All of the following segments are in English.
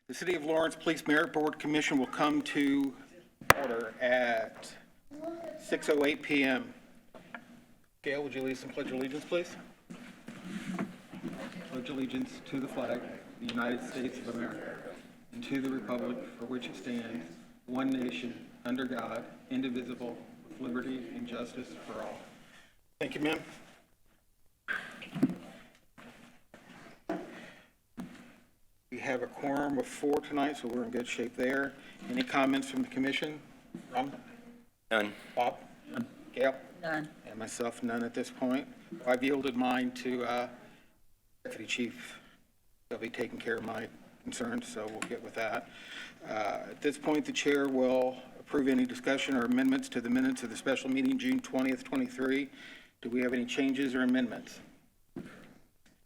The City of Lawrence Police Merit Board Commission will come to order at 6:08 p.m. Gail, would you lead us in Pledge of Allegiance, please? Pledge allegiance to the flag, the United States of America, and to the republic for which it stands, one nation, under God, indivisible, with liberty and justice for all. Thank you, ma'am. We have a quorum of 4 tonight, so we're in good shape there. Any comments from the commission? Ron? None. Bob? None. Gail? None. And myself, none at this point. I've yielded mine to Deputy Chief. They'll be taking care of my concerns, so we'll get with that. At this point, the chair will approve any discussion or amendments to the minutes of the special meeting, June 20th, 23. Do we have any changes or amendments?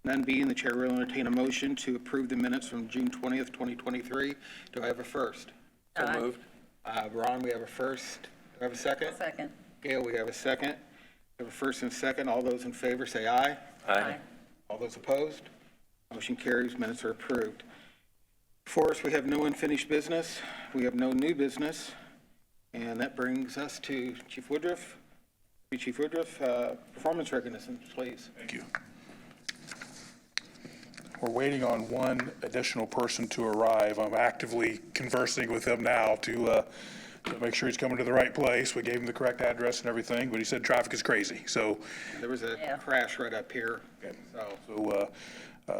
None being, the chair will entertain a motion to approve the minutes from June 20th, 2023. Do I have a first? So Aye. moved. Ron, we have a first. Do I have a second? Second. Gail, we have a second. We have a first and a second. All those in favor say aye. Aye. All those opposed? Motion carries. Minutes are approved. For us, we have no unfinished business. We have no new business. And that brings us to Chief Woodruff. Chief Woodruff, performance recognition, please. Thank you. We're waiting on one additional person to arrive. I'm actively conversing with him now to make sure he's coming to the right place. We gave him the correct address and everything, but he said traffic is crazy. So, There was a Yeah. crash right up here.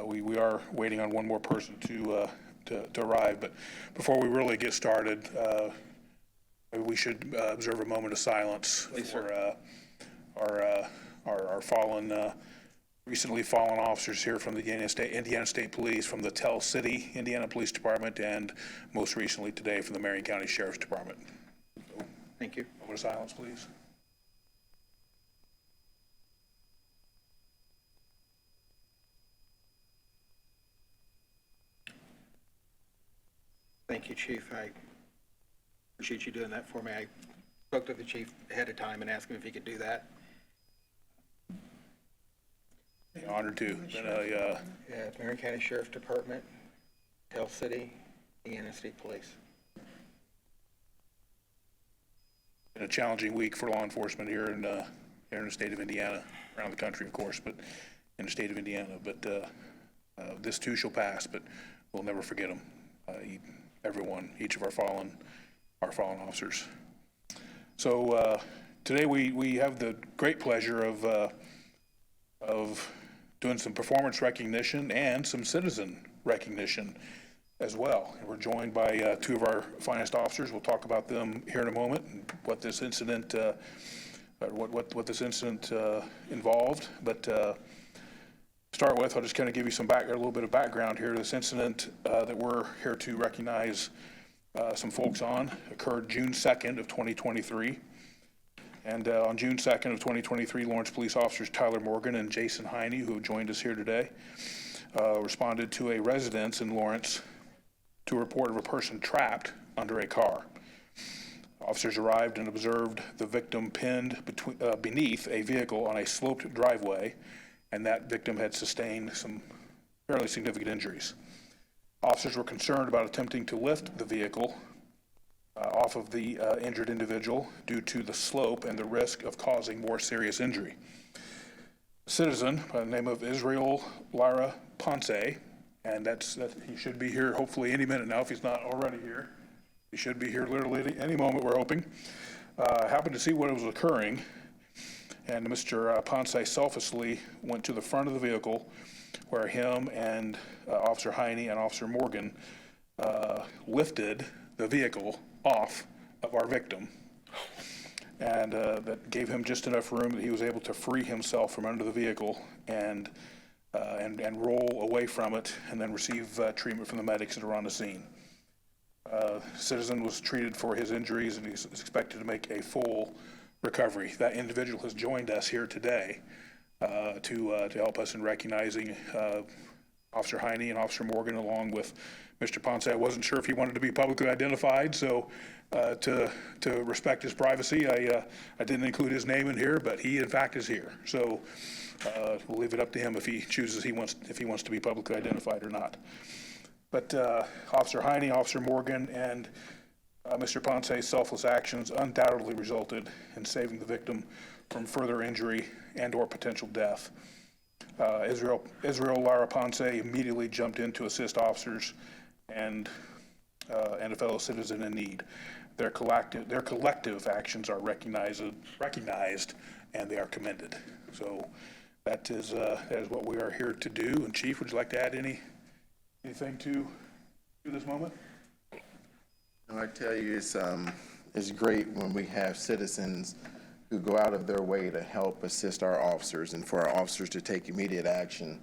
we are waiting on one more person to arrive. But before we really get started, maybe we should observe a moment of silence for our fallen. Recently fallen officers here from the Indiana State Police, from the Tell City, Indiana Police Department, and most recently today from the Marion County Sheriff's Department. So, Thank you. moment of silence, please. Thank you, Chief. I appreciate you doing that for me. I spoke to the chief ahead of time and asked him if he could do that. Honored to. Yeah, Marion County Sheriff's Department, Tell City, Indiana State Police. Been a challenging week for law enforcement here in the state of Indiana, around the country, of course, but in the state of Indiana. But this too shall pass, but we'll never forget them. Everyone, each of our fallen officers. So today we have the great pleasure of doing some performance recognition and some citizen recognition as well. And we're joined by 2 of our finest officers. We'll talk about them here in a moment and what this incident, what this incident involved. But to start with, I'll just kind of give you a little bit of background here. This incident that we're here to recognize some folks on occurred June 2nd of 2023. And on June 2nd of 2023, Lawrence police officers Tyler Morgan and Jason Heine, who have joined us here today, responded to a residence in Lawrence to a report of a person trapped under a car. Officers arrived and observed the victim pinned beneath a vehicle on a sloped driveway, and that victim had sustained some fairly significant injuries. Officers were concerned about attempting to lift the vehicle off of the injured individual due to the slope and the risk of causing more serious injury. A citizen by the name of Israel Lara Ponce, and he should be here hopefully any minute now if he's not already here. He should be here literally any moment, we're hoping. Happened to see what was occurring, and Mr. Ponce selflessly went to the front of the vehicle where him and Officer Heine and Officer Morgan lifted the vehicle off of our victim, and that gave him just enough room that he was able to free himself from under the vehicle and roll away from it, and then receive treatment from the medics that are on the scene. Citizen was treated for his injuries, and he's expected to make a full recovery. That individual has joined us here today to help us in recognizing Officer Heine and Officer Morgan, along with Mr. Ponce. I wasn't sure if he wanted to be publicly identified, so to respect his privacy, I didn't include his name in here, but he in fact is here. So we'll leave it up to him if he chooses if he wants to be publicly identified or not. But Officer Heine, Officer Morgan, and Mr. Ponce's selfless actions undoubtedly resulted in saving the victim from further injury and/or potential death. Israel Lara Ponce immediately jumped in to assist officers and a fellow citizen in need. Their collective actions are recognized and they are commended. So that is what we are here to do. And Chief, would you like to add anything to this moment? I tell you, it's great when we have citizens who go out of their way to help assist our officers and for our officers to take immediate action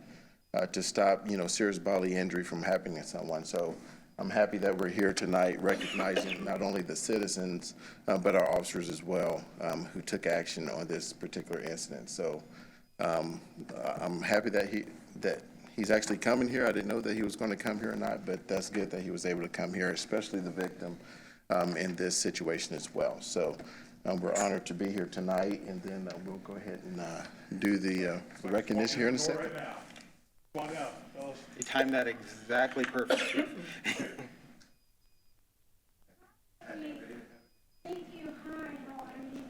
to stop, serious bodily injury from happening to someone. So I'm happy that we're here tonight recognizing not only the citizens, but our officers as well, who took action on this particular incident. So I'm happy that he's actually coming here. I didn't know that he was going to come here or not, but that's good that he was able to come here, especially the victim in this situation as well. So we're honored to be here tonight, and then we'll go ahead and do the recognition here in a second. Right now. Come on down, fellas. You timed that exactly perfect, Chief. Thank you. Hi, how are you?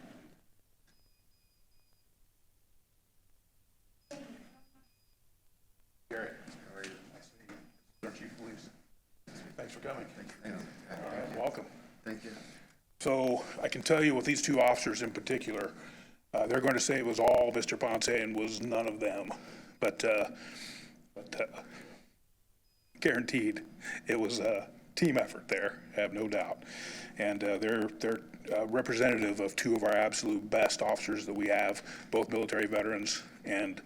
Garrett, how are you? Nice to meet you. Our Chief of Police. Thanks for coming. All right, welcome. Thank you. So I can tell you with these two officers in particular, they're going to say it was all Mr. Ponce and was none of them. But guaranteed, it was a team effort there, I have no doubt. And they're representative of two of our absolute best officers that we have, both military veterans and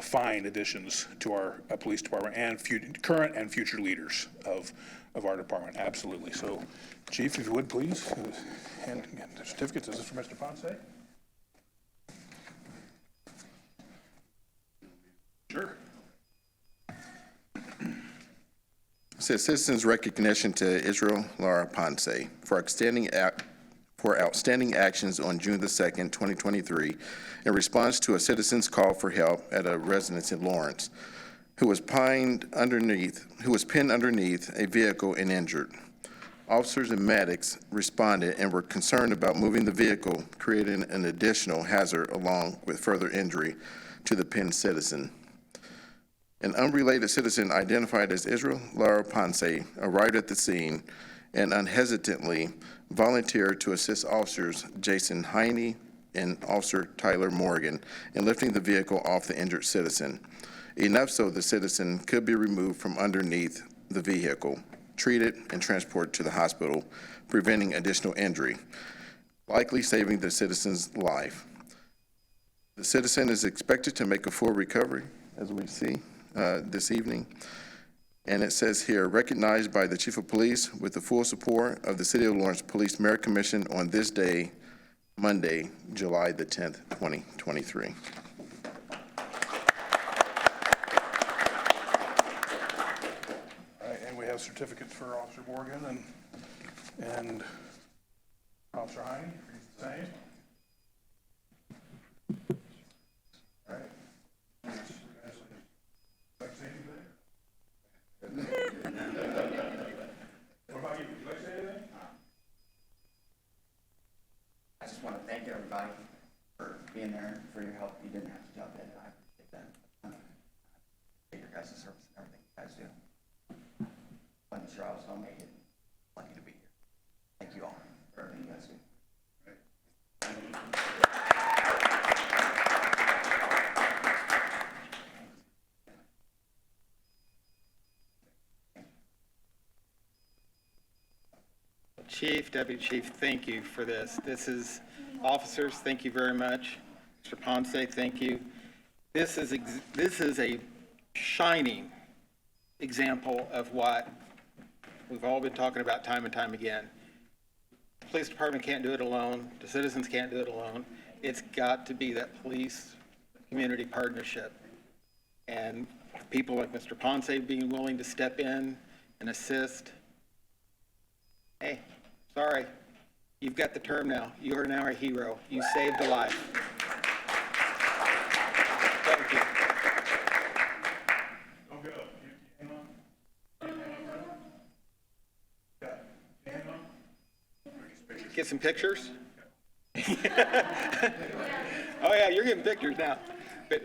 fine additions to our police department and current and future leaders of our department, absolutely. So, Chief, if you would, please, and the certificates. Is this for Mr. Ponce? Sure. It says citizens recognition to Israel Lara Ponce for outstanding actions on June the 2nd, 2023, in response to a citizen's call for help at a residence in Lawrence, who was pinned underneath a vehicle and injured. Officers and medics responded and were concerned about moving the vehicle, creating an additional hazard along with further injury to the pinned citizen. An unrelated citizen identified as Israel Lara Ponce arrived at the scene and unhesitantly volunteered to assist officers Jason Heine and Officer Tyler Morgan in lifting the vehicle off the injured citizen, enough so the citizen could be removed from underneath the vehicle, treated, and transported to the hospital, preventing additional injury, likely saving the citizen's life. The citizen is expected to make a full recovery, as we see this evening. And it says here, recognized by the Chief of Police with the full support of the City of Lawrence Police Merit Commission on this day, Monday, July the 10th, 2023. All right, and we have certificates for Officer Morgan and Officer Heine. The same. All right. What about you? Would you like to say anything? I just want to thank everybody for being there, for your help. You didn't have to jump in. I appreciate that. Your guys' service and everything you guys do. Wasn't sure I was going to make it. Lucky to be here. Thank you all for everything you guys do. Chief, Deputy Chief, thank you for this. This is, officers, thank you very much. Mr. Ponce, thank you. This is a shining example of what we've all been talking about time and time again. The police department can't do it alone. The citizens can't do it alone. It's got to be that police-community partnership. And people like Mr. Ponce being willing to step in and assist. Hey, sorry, you've got the term now. You are now a hero. You saved a life. Thank you. Don't go. Hang on. get some pictures? Oh, yeah, you're getting pictures now. But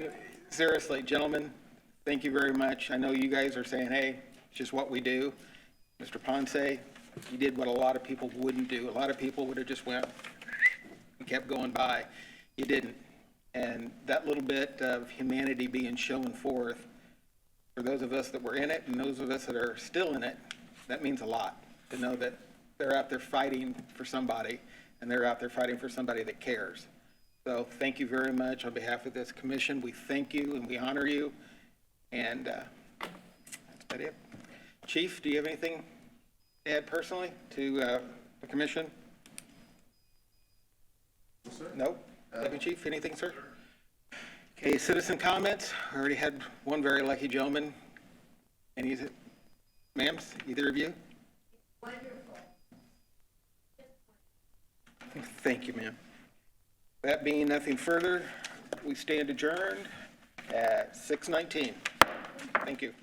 seriously, gentlemen, thank you very much. I know you guys are saying, hey, it's just what we do. Mr. Ponce, you did what a lot of people wouldn't do. A lot of people would have just went and kept going by. You didn't. And that little bit of humanity being shown forth, for those of us that were in it and those of us that are still in it, that means a lot to know that they're out there fighting for somebody, and they're out there fighting for somebody that cares. So thank you very much on behalf of this commission. We thank you and we honor you. And that's about it. Chief, do you have anything to add personally to the commission? No? Deputy Chief, anything, sir? Okay, citizen comments. I already had one very lucky gentleman. Any, ma'ams, either of you? Wonderful. Thank you, ma'am. That being nothing further, we stand adjourned at 6:19. Thank you.